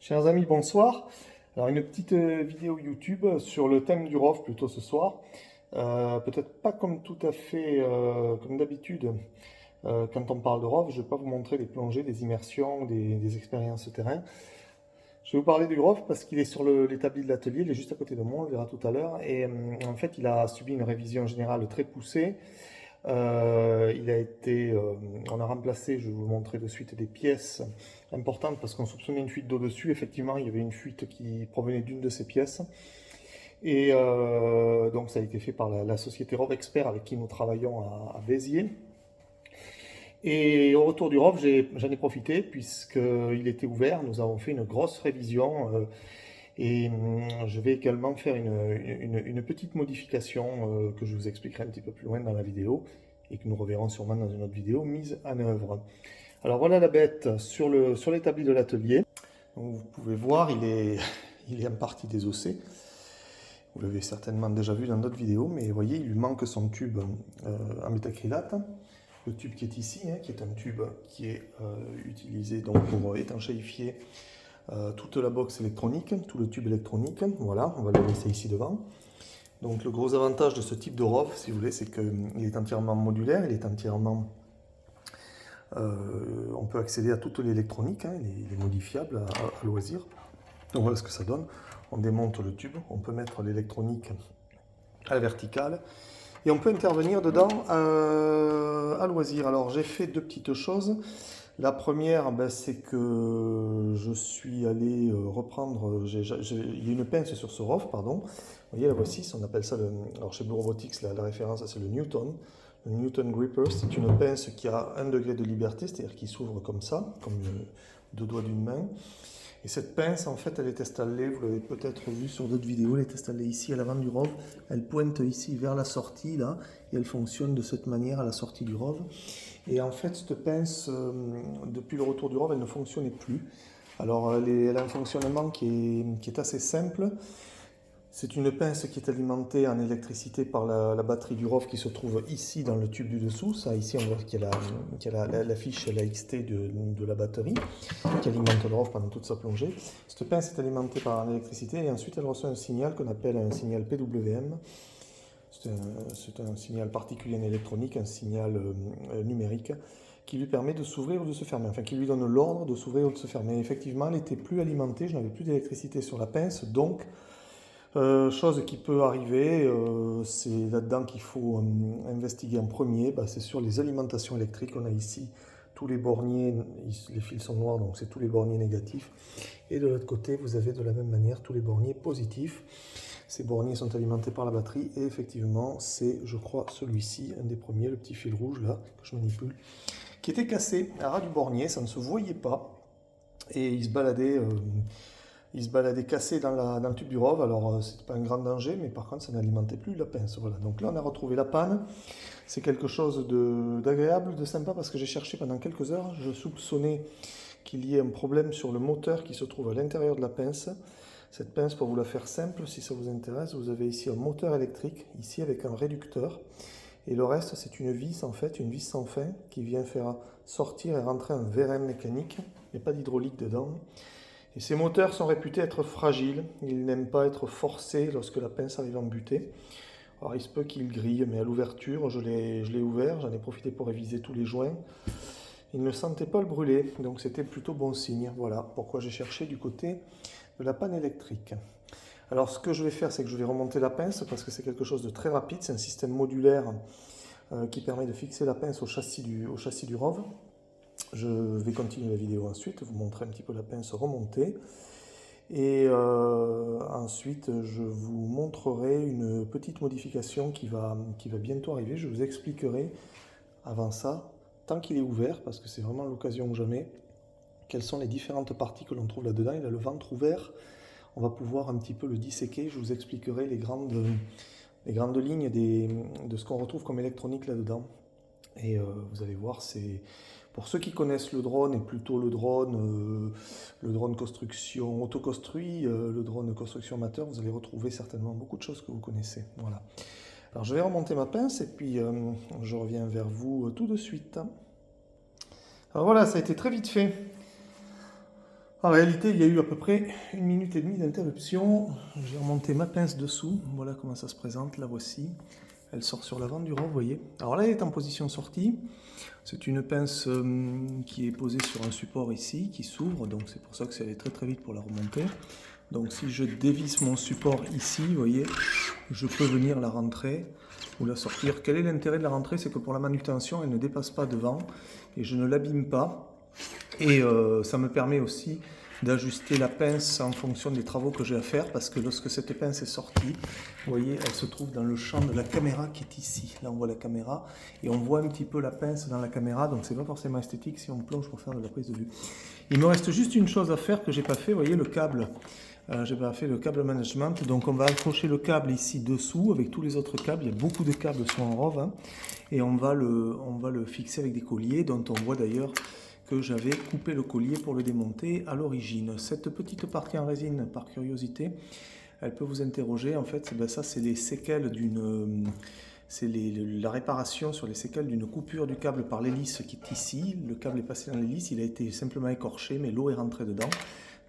Chers amis, bonsoir. Alors une petite vidéo YouTube sur le thème du ROV plutôt ce soir. Peut-être pas comme tout à fait comme d'habitude quand on parle de ROV, je ne vais pas vous montrer des plongées, des immersions, des expériences terrain. Je vais vous parler du ROV parce qu'il est sur l'établi de l'atelier, il est juste à côté de moi, on le verra tout à l'heure. Et en fait, il a subi une révision générale très poussée. On a remplacé, je vais vous montrer de suite, des pièces importantes parce qu'on soupçonnait une fuite d'eau dessus. Effectivement, il y avait une fuite qui provenait d'une de ces pièces. Et donc, ça a été fait par la société ROV Expert avec qui nous travaillons à Béziers. Et au retour du ROV, j'en ai profité puisqu'il était ouvert. Nous avons fait une grosse révision. Je vais également faire une petite modification que je vous expliquerai un petit peu plus loin dans la vidéo et que nous reverrons sûrement dans une autre vidéo mise en œuvre. Alors voilà la bête sur l'établi de l'atelier. Vous pouvez voir, il est en partie désossé. Vous l'avez certainement déjà vu dans d'autres vidéos, mais vous voyez, il lui manque son tube en métacrylate. Le tube qui est ici, qui est un tube qui est utilisé donc pour étanchéifier toute la box électronique, tout le tube électronique. Voilà, on va le laisser ici devant. Donc le gros avantage de ce type de ROV, si vous voulez, c'est qu'il est entièrement modulaire, il est entièrement... on peut accéder à toute l'électronique, il est modifiable à loisir. Donc voilà ce que ça donne. On démonte le tube, on peut mettre l'électronique à la verticale et on peut intervenir dedans à loisir. Alors j'ai fait deux petites choses. La première, c'est que je suis allé reprendre, il y a une pince sur ce ROV, pardon. Vous voyez, la voici, on appelle ça, alors chez Blue Robotics, la référence, c'est le Newton. Le Newton Gripper, c'est une pince qui a 1 degré de liberté, c'est-à-dire qui s'ouvre comme ça, comme deux doigts d'une main. Et cette pince, en fait, elle est installée, vous l'avez peut-être vu sur d'autres vidéos, elle est installée ici à l'avant du ROV. Elle pointe ici vers la sortie, là, et elle fonctionne de cette manière à la sortie du ROV. Et en fait, cette pince, depuis le retour du ROV, elle ne fonctionnait plus. Alors, elle a un fonctionnement qui est assez simple. C'est une pince qui est alimentée en électricité par la batterie du ROV qui se trouve ici dans le tube du dessous. Ça, ici, on voit qu'il y a la fiche, la XT de la batterie qui alimente le ROV pendant toute sa plongée. Cette pince est alimentée par l'électricité et ensuite elle reçoit un signal qu'on appelle un signal PWM. C'est un signal particulier en électronique, un signal numérique qui lui permet de s'ouvrir ou de se fermer, enfin qui lui donne l'ordre de s'ouvrir ou de se fermer. Effectivement, elle n'était plus alimentée, je n'avais plus d'électricité sur la pince, donc chose qui peut arriver, c'est là-dedans qu'il faut investiguer en premier, c'est sur les alimentations électriques. On a ici tous les borniers, les fils sont noirs, donc c'est tous les borniers négatifs. Et de l'autre côté, vous avez de la même manière tous les borniers positifs. Ces borniers sont alimentés par la batterie et effectivement, c'est, je crois, celui-ci, un des premiers, le petit fil rouge là, que je manipule, qui était cassé à ras du bornier, ça ne se voyait pas. Et il se baladait cassé dans le tube du ROV. Alors, c'était pas un grand danger, mais par contre, ça n'alimentait plus la pince. Voilà. Donc là, on a retrouvé la panne. C'est quelque chose d'agréable, de sympa, parce que j'ai cherché pendant quelques heures. Je soupçonnais qu'il y ait un problème sur le moteur qui se trouve à l'intérieur de la pince. Cette pince, pour vous la faire simple, si ça vous intéresse, vous avez ici un moteur électrique, ici avec un réducteur. Et le reste, c'est une vis, en fait, une vis sans fin, qui vient faire sortir et rentrer un VRM mécanique. Il n'y a pas d'hydraulique dedans. Et ces moteurs sont réputés être fragiles. Ils n'aiment pas être forcés lorsque la pince arrive en butée. Alors il se peut qu'il grille, mais à l'ouverture, je l'ai ouvert, j'en ai profité pour réviser tous les joints. Il ne sentait pas le brûler, donc c'était plutôt bon signe. Voilà pourquoi j'ai cherché du côté de la panne électrique. Alors ce que je vais faire, c'est que je vais remonter la pince parce que c'est quelque chose de très rapide. C'est un système modulaire qui permet de fixer la pince au châssis du ROV. Je vais continuer la vidéo ensuite, vous montrer un petit peu la pince remontée. Et ensuite, je vous montrerai une petite modification qui va bientôt arriver. Je vous expliquerai avant ça, tant qu'il est ouvert, parce que c'est vraiment l'occasion ou jamais, quelles sont les différentes parties que l'on trouve là-dedans. Il a le ventre ouvert, on va pouvoir un petit peu le disséquer. Je vous expliquerai les grandes lignes de ce qu'on retrouve comme électronique là-dedans. Et vous allez voir, c'est pour ceux qui connaissent le drone et plutôt le drone construction autoconstruit, le drone construction amateur, vous allez retrouver certainement beaucoup de choses que vous connaissez. Voilà. Alors je vais remonter ma pince et puis je reviens vers vous tout de suite. Alors voilà, ça a été très vite fait. En réalité, il y a eu à peu près 1 minute et demie d'interruption. J'ai remonté ma pince dessous. Voilà comment ça se présente. La voici. Elle sort sur l'avant du rov, vous voyez. Alors là, elle est en position sortie. C'est une pince qui est posée sur un support ici, qui s'ouvre. Donc c'est pour ça que ça allait très très vite pour la remonter. Donc si je dévisse mon support ici, vous voyez, je peux venir la rentrer ou la sortir. Quel est l'intérêt de la rentrer? C'est que pour la manutention, elle ne dépasse pas devant et je ne l'abîme pas. Et ça me permet aussi d'ajuster la pince en fonction des travaux que j'ai à faire, parce que lorsque cette pince est sortie, vous voyez, elle se trouve dans le champ de la caméra qui est ici. Là, on voit la caméra et on voit un petit peu la pince dans la caméra, donc c'est pas forcément esthétique si on plonge pour faire de la prise de vue. Il me reste juste une chose à faire que j'ai pas fait, vous voyez le câble. J'ai pas fait le câble management, donc on va accrocher le câble ici dessous avec tous les autres câbles. Il y a beaucoup de câbles sont en rov, hein, et on va le fixer avec des colliers dont on voit d'ailleurs que j'avais coupé le collier pour le démonter à l'origine. Cette petite partie en résine, par curiosité, elle peut vous interroger. En fait, ben ça c'est les séquelles d'une... C'est la réparation sur les séquelles d'une coupure du câble par l'hélice qui est ici. Le câble est passé dans l'hélice, il a été simplement écorché, mais l'eau est rentrée dedans.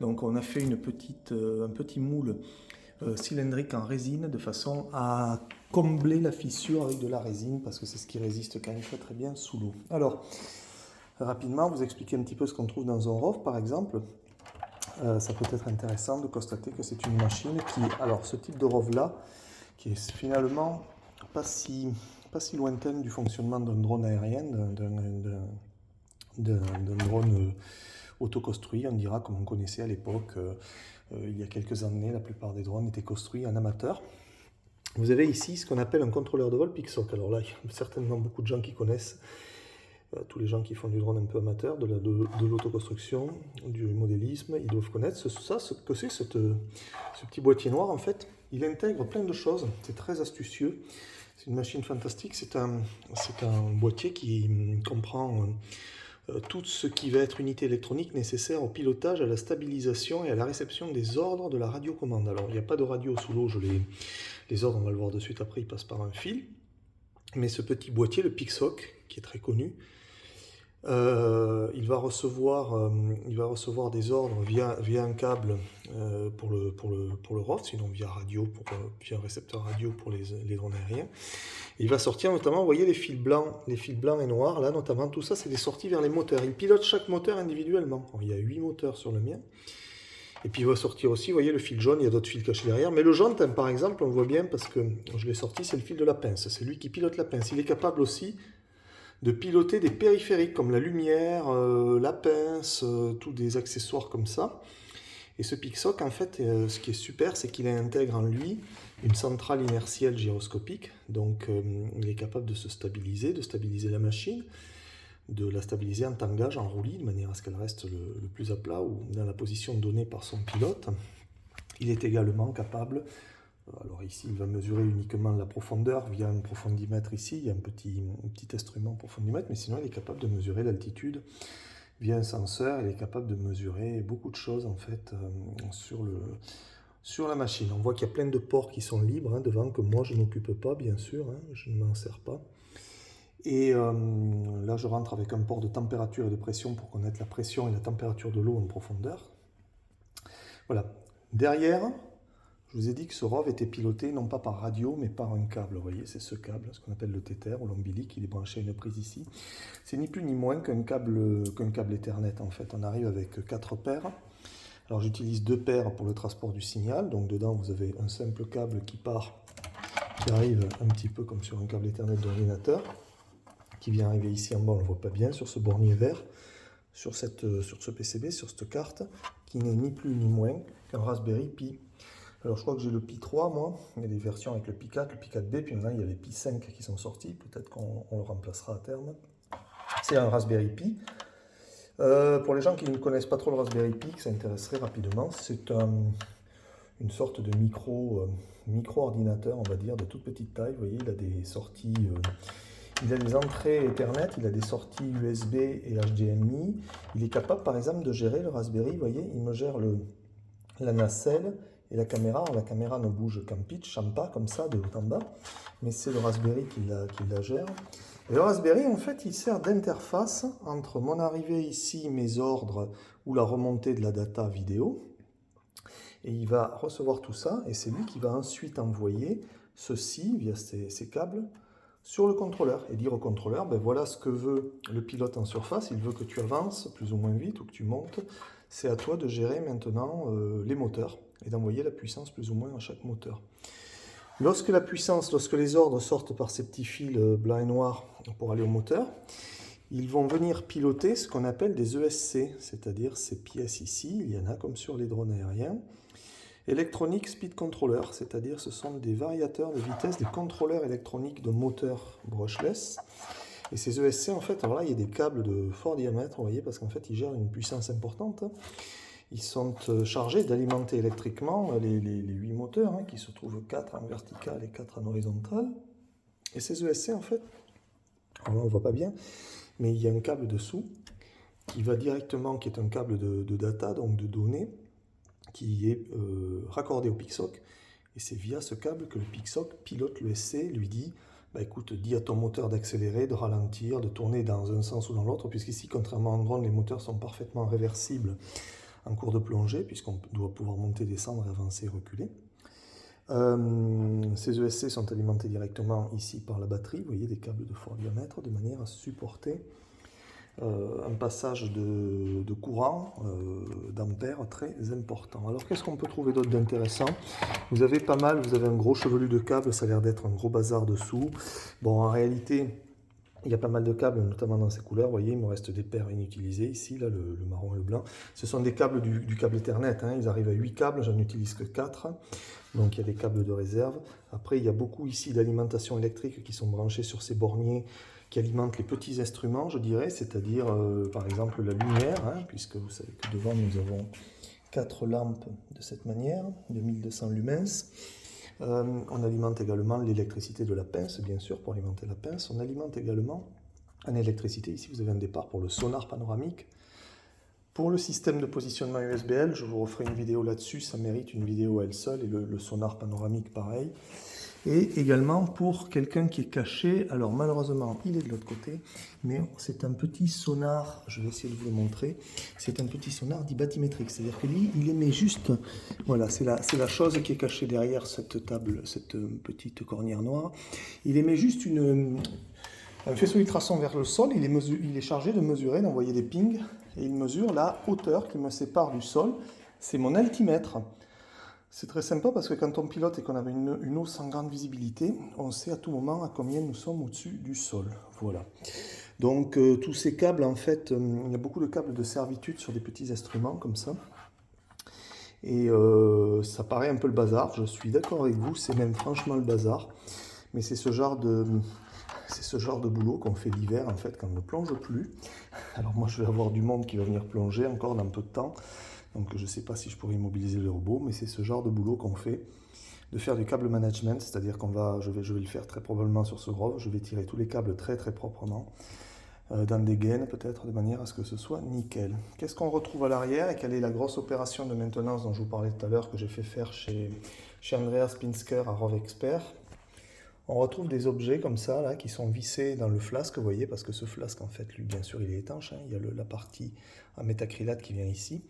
Donc on a fait un petit moule cylindrique en résine de façon à combler la fissure avec de la résine, parce que c'est ce qui résiste quand même très très bien sous l'eau. Alors, rapidement, vous expliquer un petit peu ce qu'on trouve dans un rov, par exemple. Ça peut être intéressant de constater que c'est une machine qui, alors ce type de rov-là, qui est finalement pas si lointaine du fonctionnement d'un drone aérien, d'un drone autoconstruit, on dira, comme on connaissait à l'époque. Il y a quelques années, la plupart des drones étaient construits en amateur. Vous avez ici ce qu'on appelle un contrôleur de vol PICSOC. Alors là, il y a certainement beaucoup de gens qui connaissent. Tous les gens qui font du drone un peu amateur, de l'autoconstruction, du modélisme, ils doivent connaître ce que c'est ce petit boîtier noir. En fait, il intègre plein de choses, c'est très astucieux, c'est une machine fantastique, c'est un boîtier qui comprend tout ce qui va être unité électronique nécessaire au pilotage, à la stabilisation et à la réception des ordres de la radiocommande. Alors, il n'y a pas de radio sous l'eau, les ordres, on va le voir de suite après, ils passent par un fil, mais ce petit boîtier, le PICSOC, qui est très connu, il va recevoir des ordres via un câble pour le ROV, sinon via un récepteur radio pour les drones aériens. Et il va sortir notamment, vous voyez les fils blancs et noirs, là notamment, tout ça c'est des sorties vers les moteurs. Il pilote chaque moteur individuellement. Alors, il y a 8 moteurs sur le mien. Et puis il va sortir aussi, vous voyez le fil jaune, il y a d'autres fils cachés derrière. Mais le jaune, par exemple, on le voit bien parce que je l'ai sorti, c'est le fil de la pince. C'est lui qui pilote la pince. Il est capable aussi de piloter des périphériques comme la lumière, la pince, tous des accessoires comme ça. Et ce PICSOC, en fait, ce qui est super, c'est qu'il intègre en lui une centrale inertielle gyroscopique. Donc il est capable de stabiliser la machine, de la stabiliser en tangage, en roulis, de manière à ce qu'elle reste le plus à plat ou dans la position donnée par son pilote. Il est également capable... Alors ici, il va mesurer uniquement la profondeur via un profondimètre ici. Il y a un petit instrument profondimètre, mais sinon il est capable de mesurer l'altitude via un senseur. Il est capable de mesurer beaucoup de choses en fait sur la machine. On voit qu'il y a plein de ports qui sont libres devant, que moi je n'occupe pas bien sûr, je ne m'en sers pas. Et là je rentre avec un port de température et de pression pour connaître la pression et la température de l'eau en profondeur. Voilà. Derrière, je vous ai dit que ce ROV était piloté non pas par radio, mais par un câble. Vous voyez, c'est ce câble, ce qu'on appelle le tether ou l'ombilic, il est branché à une prise ici. C'est ni plus ni moins qu'un câble Ethernet. En fait, on arrive avec 4 paires. Alors j'utilise 2 paires pour le transport du signal. Donc dedans, vous avez un simple câble qui arrive un petit peu comme sur un câble Ethernet d'ordinateur, qui vient arriver ici en bas, on ne le voit pas bien, sur ce bornier vert, sur ce PCB, sur cette carte, qui n'est ni plus ni moins qu'un Raspberry Pi. Alors je crois que j'ai le Pi 3 moi, il y a des versions avec le Pi 4, le Pi 4B, puis maintenant il y a les Pi 5 qui sont sortis, peut-être qu'on le remplacera à terme. C'est un Raspberry Pi. Pour les gens qui ne connaissent pas trop le Raspberry Pi, que ça intéresserait rapidement, c'est une sorte de micro-ordinateur, on va dire, de toute petite taille. Vous voyez, il a des sorties, il a des entrées Ethernet, il a des sorties USB et HDMI. Il est capable par exemple de gérer le Raspberry, vous voyez, il me gère la nacelle et la caméra. Alors, la caméra ne bouge qu'en pitch, en pas comme ça, de haut en bas, mais c'est le Raspberry qui la gère. Et le Raspberry, en fait, il sert d'interface entre mon arrivée ici, mes ordres, ou la remontée de la data vidéo. Et il va recevoir tout ça, et c'est lui qui va ensuite envoyer ceci, via ces câbles, sur le contrôleur, et dire au contrôleur, ben voilà ce que veut le pilote en surface, il veut que tu avances plus ou moins vite, ou que tu montes, c'est à toi de gérer maintenant les moteurs, et d'envoyer la puissance plus ou moins à chaque moteur. Lorsque les ordres sortent par ces petits fils blancs et noirs pour aller au moteur, ils vont venir piloter ce qu'on appelle des ESC, c'est-à-dire ces pièces ici, il y en a comme sur les drones aériens. Electronic Speed Controller, c'est-à-dire ce sont des variateurs de vitesse, des contrôleurs électroniques de moteur brushless. Et ces ESC, en fait, alors là, il y a des câbles de fort diamètre, vous voyez, parce qu'en fait, ils gèrent une puissance importante. Ils sont chargés d'alimenter électriquement les 8 moteurs, qui se trouvent 4 en vertical et 4 en horizontal. Et ces ESC, en fait, alors là, on ne voit pas bien, mais il y a un câble dessous qui va directement, qui est un câble de data, donc de données, qui est raccordé au PICSOC. Et c'est via ce câble que le PICSOC pilote l'ESC, lui dit, bah écoute, dis à ton moteur d'accélérer, de ralentir, de tourner dans un sens ou dans l'autre, puisqu'ici, contrairement à un drone, les moteurs sont parfaitement réversibles en cours de plongée, puisqu'on doit pouvoir monter, descendre, avancer, reculer. Ces ESC sont alimentés directement ici par la batterie, vous voyez des câbles de fort diamètre, de manière à supporter un passage de courant d'ampères très important. Alors qu'est-ce qu'on peut trouver d'autre d'intéressant? Vous avez un gros chevelu de câbles, ça a l'air d'être un gros bazar dessous. Bon, en réalité, il y a pas mal de câbles, notamment dans ces couleurs. Vous voyez, il me reste des paires inutilisées ici, là, le marron et le blanc. Ce sont des câbles du câble Ethernet, ils arrivent à 8 câbles, j'en utilise que 4. Donc il y a des câbles de réserve. Après, il y a beaucoup ici d'alimentation électrique qui sont branchés sur ces borniers qui alimentent les petits instruments, je dirais, c'est-à-dire par exemple la lumière, puisque vous savez que devant nous avons 4 lampes de cette manière, de 1200 lumens. On alimente également l'électricité de la pince, bien sûr, pour alimenter la pince. On alimente également en électricité, ici vous avez un départ pour le sonar panoramique. Pour le système de positionnement USBL, je vous referai une vidéo là-dessus, ça mérite une vidéo à elle seule, et le sonar panoramique pareil. Et également pour quelqu'un qui est caché, alors malheureusement il est de l'autre côté, mais c'est un petit sonar, je vais essayer de vous le montrer, c'est un petit sonar dit bathymétrique, c'est-à-dire que lui il émet juste, voilà, c'est la chose qui est cachée derrière cette table, cette petite cornière noire, il émet juste un faisceau d'ultrasons vers le sol, il est chargé de mesurer, d'envoyer des pings, et il mesure la hauteur qui me sépare du sol, c'est mon altimètre. C'est très sympa parce que quand on pilote et qu'on a une eau sans grande visibilité, on sait à tout moment à combien nous sommes au-dessus du sol. Voilà. Donc tous ces câbles, en fait, il y a beaucoup de câbles de servitude sur des petits instruments comme ça. Et ça paraît un peu le bazar, je suis d'accord avec vous, c'est même franchement le bazar. Mais c'est ce genre de boulot qu'on fait l'hiver, en fait, quand on ne plonge plus. Alors moi, je vais avoir du monde qui va venir plonger encore dans peu de temps. Donc je ne sais pas si je pourrais immobiliser le robot, mais c'est ce genre de boulot qu'on fait, de faire du câble management, c'est-à-dire je vais le faire très probablement sur ce ROV, je vais tirer tous les câbles très très proprement, dans des gaines peut-être, de manière à ce que ce soit nickel. Qu'est-ce qu'on retrouve à l'arrière et quelle est la grosse opération de maintenance dont je vous parlais tout à l'heure, que j'ai fait faire chez Andreas Pinsker à ROV Expert? On retrouve des objets comme ça, là, qui sont vissés dans le flasque, vous voyez, parce que ce flasque, en fait, lui, bien sûr, il est étanche, il y a la partie en métacrylate qui vient ici.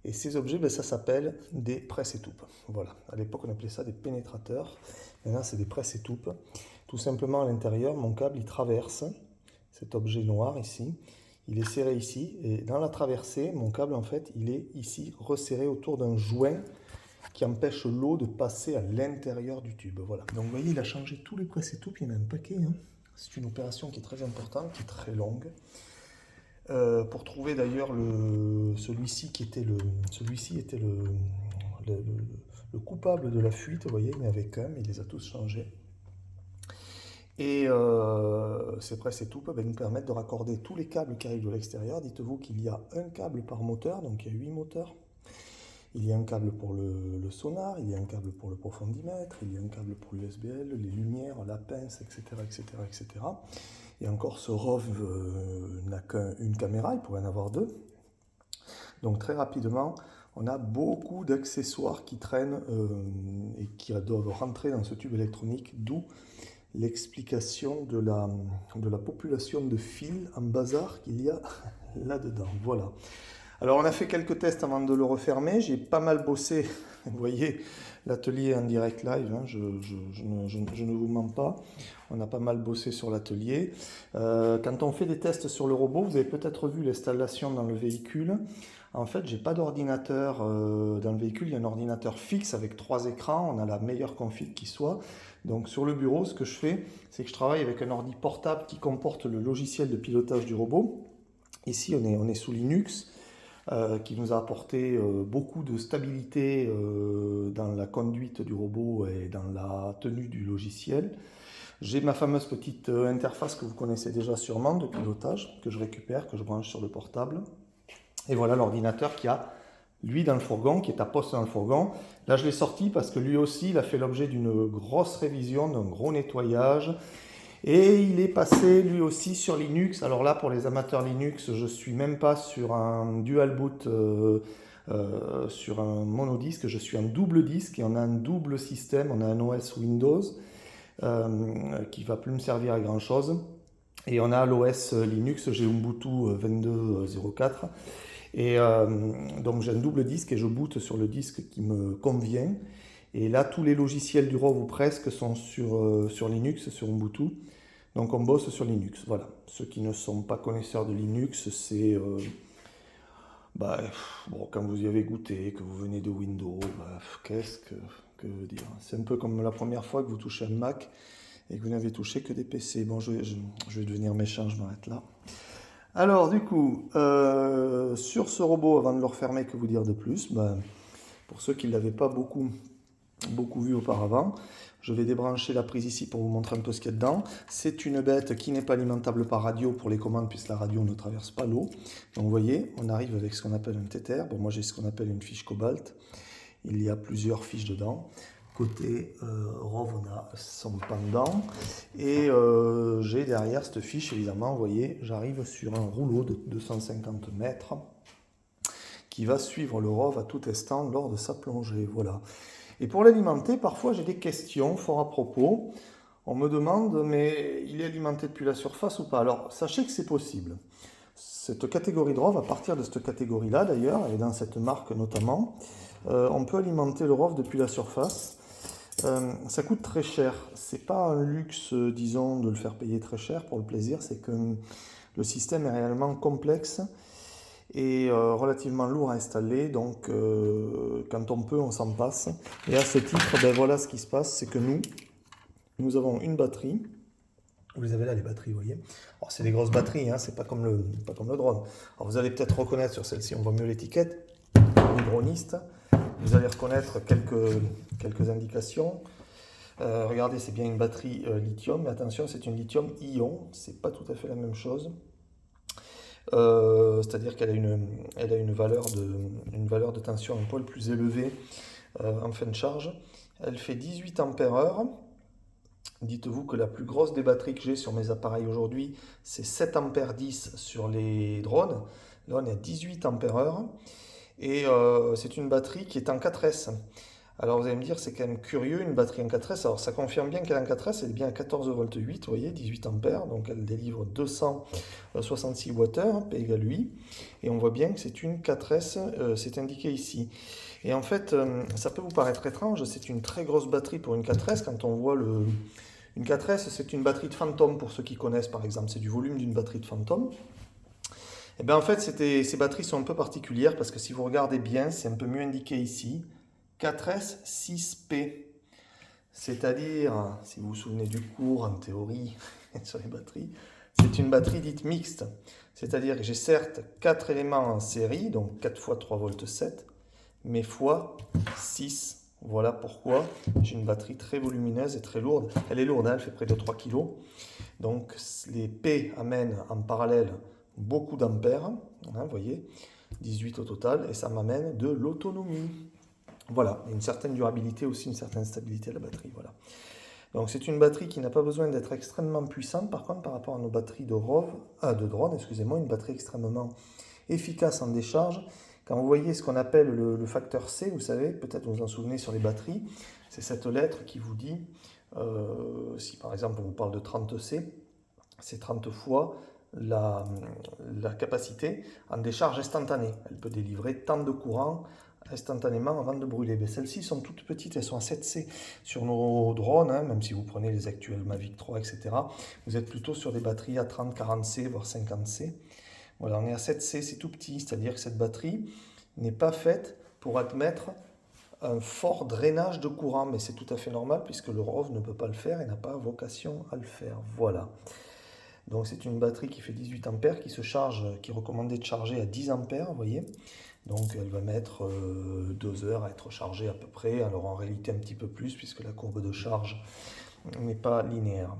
Et ces objets, ça s'appelle des presse-étoupes. Voilà. À l'époque, on appelait ça des pénétrateurs. Maintenant, c'est des presse-étoupes. Tout simplement, à l'intérieur, mon câble, il traverse cet objet noir ici. Il est serré ici. Et dans la traversée, mon câble, en fait, il est ici resserré autour d'un joint qui empêche l'eau de passer à l'intérieur du tube. Voilà. Donc, vous voyez, il a changé tous les presse-étoupes. Il y en a un paquet. C'est une opération qui est très importante, qui est très longue. Pour trouver d'ailleurs celui-ci était le coupable de la fuite, vous voyez, il n'y avait qu'un, mais il les a tous changés. Et ces presse-étoupes nous permettent de raccorder tous les câbles qui arrivent de l'extérieur. Dites-vous qu'il y a un câble par moteur, donc il y a 8 moteurs. Il y a un câble pour le sonar, il y a un câble pour le profondimètre, il y a un câble pour l'USBL, les lumières, la pince, etc., etc., etc. Et encore, ce ROV n'a qu'une caméra, il pourrait en avoir 2. Donc très rapidement, on a beaucoup d'accessoires qui traînent et qui doivent rentrer dans ce tube électronique, d'où l'explication de la population de fils en bazar qu'il y a là-dedans. Voilà. Alors on a fait quelques tests avant de le refermer, j'ai pas mal bossé, vous voyez l'atelier en direct live, hein, je ne vous mens pas, on a pas mal bossé sur l'atelier. Quand on fait des tests sur le robot, vous avez peut-être vu l'installation dans le véhicule. En fait, j'ai pas d'ordinateur dans le véhicule, il y a un ordinateur fixe avec 3 écrans, on a la meilleure config qui soit. Donc sur le bureau, ce que je fais, c'est que je travaille avec un ordi portable qui comporte le logiciel de pilotage du robot. Ici, on est sous Linux. Qui nous a apporté beaucoup de stabilité dans la conduite du robot et dans la tenue du logiciel. J'ai ma fameuse petite interface que vous connaissez déjà sûrement de pilotage, que je récupère, que je branche sur le portable. Et voilà l'ordinateur qui a, lui, dans le fourgon, qui est à poste dans le fourgon. Là, je l'ai sorti parce que lui aussi, il a fait l'objet d'une grosse révision, d'un gros nettoyage. Et il est passé lui aussi sur Linux. Alors là, pour les amateurs Linux, je ne suis même pas sur un dual boot, sur un monodisque, je suis un double disque et on a un double système, on a un OS Windows qui ne va plus me servir à grand chose. Et on a l'OS Linux, j'ai Ubuntu 22.04. Et donc j'ai un double disque et je boot sur le disque qui me convient. Et là, tous les logiciels du ROV ou presque sont sur Linux, sur Ubuntu. Donc on bosse sur Linux. Voilà. Ceux qui ne sont pas connaisseurs de Linux, c'est... bon, quand vous y avez goûté, que vous venez de Windows, qu'est-ce que dire? C'est un peu comme la première fois que vous touchez un Mac et que vous n'avez touché que des PC. Bon, je vais devenir méchant, je m'arrête là. Alors, du coup, sur ce robot, avant de le refermer, que vous dire de plus? Pour ceux qui ne l'avaient pas beaucoup vu auparavant, je vais débrancher la prise ici pour vous montrer un peu ce qu'il y a dedans. C'est une bête qui n'est pas alimentable par radio pour les commandes puisque la radio ne traverse pas l'eau. Donc vous voyez, on arrive avec ce qu'on appelle un tether. Bon, moi j'ai ce qu'on appelle une fiche Cobalt. Il y a plusieurs fiches dedans. Côté ROV, on a son pendant. Et j'ai derrière cette fiche, évidemment, vous voyez, j'arrive sur un rouleau de 250 mètres qui va suivre le ROV à tout instant lors de sa plongée. Voilà. Et pour l'alimenter, parfois j'ai des questions fort à propos. On me demande, mais il est alimenté depuis la surface ou pas? Alors, sachez que c'est possible. Cette catégorie de ROV, à partir de cette catégorie-là d'ailleurs, et dans cette marque notamment, on peut alimenter le ROV depuis la surface. Ça coûte très cher. C'est pas un luxe, disons, de le faire payer très cher pour le plaisir, c'est que le système est réellement complexe et relativement lourd à installer, donc quand on peut, on s'en passe. Et à ce titre, voilà ce qui se passe, c'est que nous avons une batterie. Vous avez là les batteries, vous voyez. Alors c'est des grosses batteries, hein, c'est pas comme le drone. Alors vous allez peut-être reconnaître sur celle-ci, on voit mieux l'étiquette, les dronistes. Vous allez reconnaître quelques indications. Regardez, c'est bien une batterie lithium, mais attention, c'est une lithium-ion, c'est pas tout à fait la même chose. C'est-à-dire qu'elle a une valeur de tension un poil plus élevée en fin de charge. Elle fait 18 ampères-heure. Dites-vous que la plus grosse des batteries que j'ai sur mes appareils aujourd'hui, c'est 7 ampères 10 sur les drones. Là, on est à 18 ampères-heure. Et c'est une batterie qui est en 4S. Alors vous allez me dire, c'est quand même curieux, une batterie en 4S. Alors ça confirme bien qu'elle est en 4S, elle est bien à 14 volts 8, vous voyez, 18 ampères. Donc elle délivre 266 Wh, P égale 8. Et on voit bien que c'est une 4S, c'est indiqué ici. Et en fait, ça peut vous paraître étrange, c'est une très grosse batterie pour une 4S. Quand on voit une 4S, c'est une batterie de Phantom, pour ceux qui connaissent par exemple. C'est du volume d'une batterie de Phantom. Et bien en fait, ces batteries sont un peu particulières parce que si vous regardez bien, c'est un peu mieux indiqué ici. 4S 6P. C'est-à-dire, si vous vous souvenez du cours en théorie sur les batteries, c'est une batterie dite mixte. C'est-à-dire que j'ai certes 4 éléments en série, donc 4 fois 3 volts 7, mais fois 6. Voilà pourquoi j'ai une batterie très volumineuse et très lourde. Elle est lourde, hein, elle fait près de 3 kg. Donc les P amènent en parallèle beaucoup d'ampères, hein, vous voyez, 18 au total, et ça m'amène de l'autonomie. Voilà, une certaine durabilité aussi, une certaine stabilité à la batterie, voilà. Donc c'est une batterie qui n'a pas besoin d'être extrêmement puissante, par contre par rapport à nos batteries de drone, excusez-moi, une batterie extrêmement efficace en décharge. Quand vous voyez ce qu'on appelle le facteur C, vous savez, peut-être vous vous en souvenez sur les batteries, c'est cette lettre qui vous dit, si par exemple on vous parle de 30C, c'est 30 fois la capacité en décharge instantanée. Elle peut délivrer tant de courant instantanément avant de brûler. Mais celles-ci sont toutes petites, elles sont à 7C. Sur nos drones, hein, même si vous prenez les actuels Mavic 3, etc., vous êtes plutôt sur des batteries à 30, 40C, voire 50C. Voilà, on est à 7C, c'est tout petit, c'est-à-dire que cette batterie n'est pas faite pour admettre un fort drainage de courant, mais c'est tout à fait normal puisque le ROV ne peut pas le faire et n'a pas vocation à le faire. Voilà. Donc c'est une batterie qui fait 18 ampères, qui se charge, qui est recommandée de charger à 10 ampères, vous voyez. Donc elle va mettre 2 heures à être chargée à peu près, alors en réalité un petit peu plus puisque la courbe de charge n'est pas linéaire.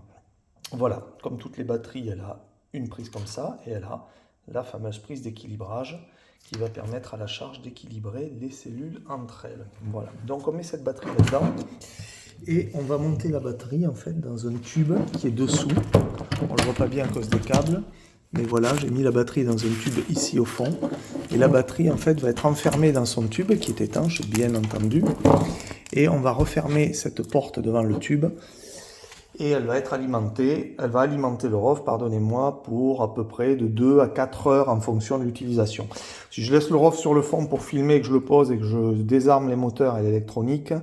Voilà, comme toutes les batteries, elle a une prise comme ça et elle a la fameuse prise d'équilibrage qui va permettre à la charge d'équilibrer les cellules entre elles. Voilà, donc on met cette batterie là-dedans et on va monter la batterie en fait dans un tube qui est dessous. On ne le voit pas bien à cause des câbles, mais voilà, j'ai mis la batterie dans un tube ici au fond et la batterie en fait va être enfermée dans son tube qui est étanche, bien entendu, et on va refermer cette porte devant le tube. Et elle va être alimentée, elle va alimenter le ROV, pardonnez-moi, pour à peu près de 2 à 4 heures en fonction de l'utilisation. Si je laisse le ROV sur le fond pour filmer, que je le pose et que je désarme les moteurs et l'électronique,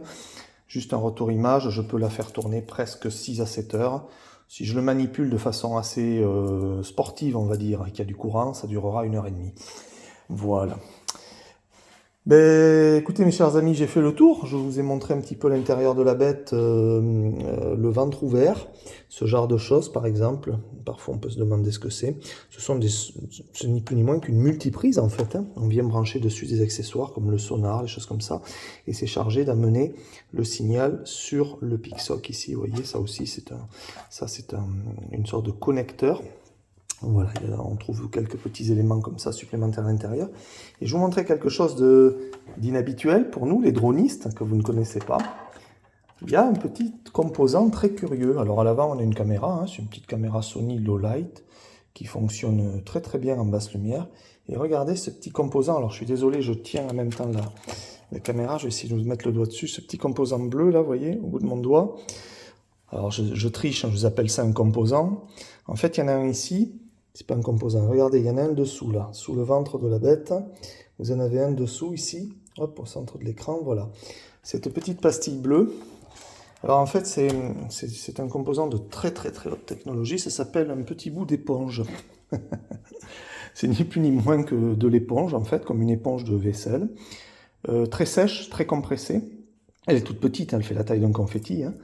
juste un retour image, je peux la faire tourner presque 6 à 7 heures. Si je le manipule de façon assez sportive, on va dire, et qu'il y a du courant, ça durera 1h30. Voilà. Ben, écoutez mes chers amis, j'ai fait le tour, je vous ai montré un petit peu l'intérieur de la bête, le ventre ouvert, ce genre de choses par exemple, parfois on peut se demander ce que c'est. C'est ni plus ni moins qu'une multiprise en fait, hein. On vient brancher dessus des accessoires comme le sonar, les choses comme ça, et c'est chargé d'amener le signal sur le PIC-SOC ici, vous voyez, ça aussi c'est une sorte de connecteur. Voilà, on trouve quelques petits éléments comme ça supplémentaires à l'intérieur. Et je vous montrer quelque chose d'inhabituel pour nous, les dronistes, que vous ne connaissez pas. Il y a un petit composant très curieux. Alors à l'avant, on a une caméra, hein, c'est une petite caméra Sony Low Light qui fonctionne très très bien en basse lumière. Et regardez ce petit composant. Alors je suis désolé, je tiens en même temps la caméra, je vais essayer de vous mettre le doigt dessus. Ce petit composant bleu là, vous voyez, au bout de mon doigt. Alors je triche, hein, je vous appelle ça un composant. En fait, il y en a un ici. C'est pas un composant. Regardez, il y en a un dessous, là, sous le ventre de la bête. Vous en avez un dessous, ici. Hop, au centre de l'écran, voilà. Cette petite pastille bleue. Alors, en fait, c'est un composant de très, très, très haute technologie. Ça s'appelle un petit bout d'éponge. C'est ni plus ni moins que de l'éponge, en fait, comme une éponge de vaisselle. Très sèche, très compressée. Elle est toute petite, elle fait la taille d'un confetti, hein.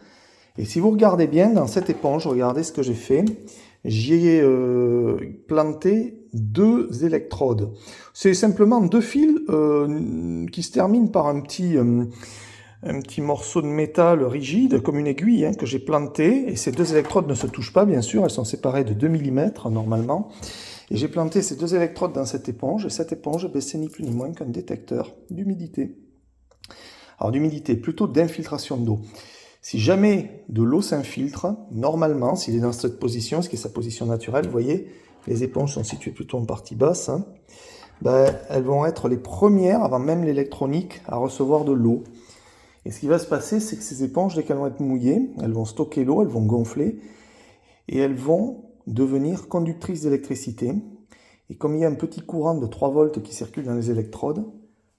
Et si vous regardez bien, dans cette éponge, regardez ce que j'ai fait. J'y ai planté 2 électrodes. C'est simplement 2 fils qui se terminent par un petit morceau de métal rigide, comme une aiguille, hein, que j'ai planté. Et ces 2 électrodes ne se touchent pas, bien sûr. Elles sont séparées de 2 mm normalement. Et j'ai planté ces 2 électrodes dans cette éponge. Et cette éponge, ben, c'est ni plus ni moins qu'un détecteur d'humidité. Alors d'humidité, plutôt d'infiltration d'eau. Si jamais de l'eau s'infiltre, normalement, s'il est dans cette position, ce qui est sa position naturelle, vous voyez, les éponges sont situées plutôt en partie basse, hein, ben, elles vont être les premières, avant même l'électronique, à recevoir de l'eau. Et ce qui va se passer, c'est que ces éponges, dès qu'elles vont être mouillées, elles vont stocker l'eau, elles vont gonfler, et elles vont devenir conductrices d'électricité. Et comme il y a un petit courant de 3 volts qui circule dans les électrodes,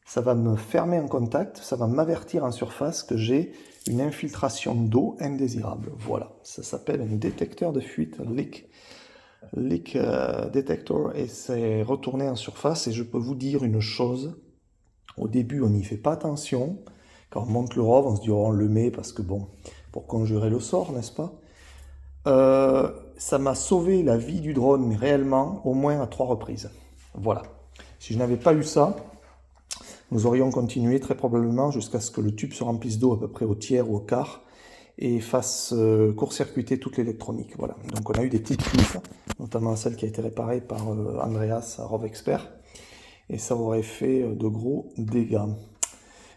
ça va me fermer en contact, ça va m'avertir en surface que j'ai une infiltration d'eau indésirable. Voilà, ça s'appelle un détecteur de fuite, leak detector, et c'est retourné en surface. Et je peux vous dire une chose, au début on n'y fait pas attention, quand on monte le ROV on se dit oh, on le met parce que bon, pour conjurer le sort, n'est-ce pas? Ça m'a sauvé la vie du drone, mais réellement au moins à 3 reprises. Voilà, si je n'avais pas eu ça, nous aurions continué très probablement jusqu'à ce que le tube se remplisse d'eau à peu près au tiers ou au quart et fasse court-circuiter toute l'électronique. Voilà. Donc on a eu des petites fuites, notamment celle qui a été réparée par Andreas à ROV Expert, et ça aurait fait de gros dégâts.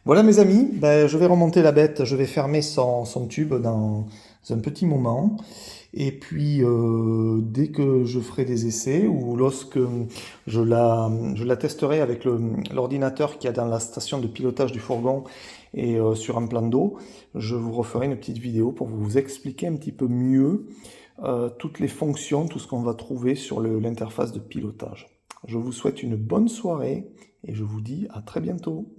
Voilà mes amis, ben, je vais remonter la bête, je vais fermer son tube dans un petit moment. Et puis, dès que je ferai des essais, ou lorsque je la testerai avec l'ordinateur qu'il y a dans la station de pilotage du fourgon et sur un plan d'eau, je vous referai une petite vidéo pour vous expliquer un petit peu mieux toutes les fonctions, tout ce qu'on va trouver sur l'interface de pilotage. Je vous souhaite une bonne soirée et je vous dis à très bientôt.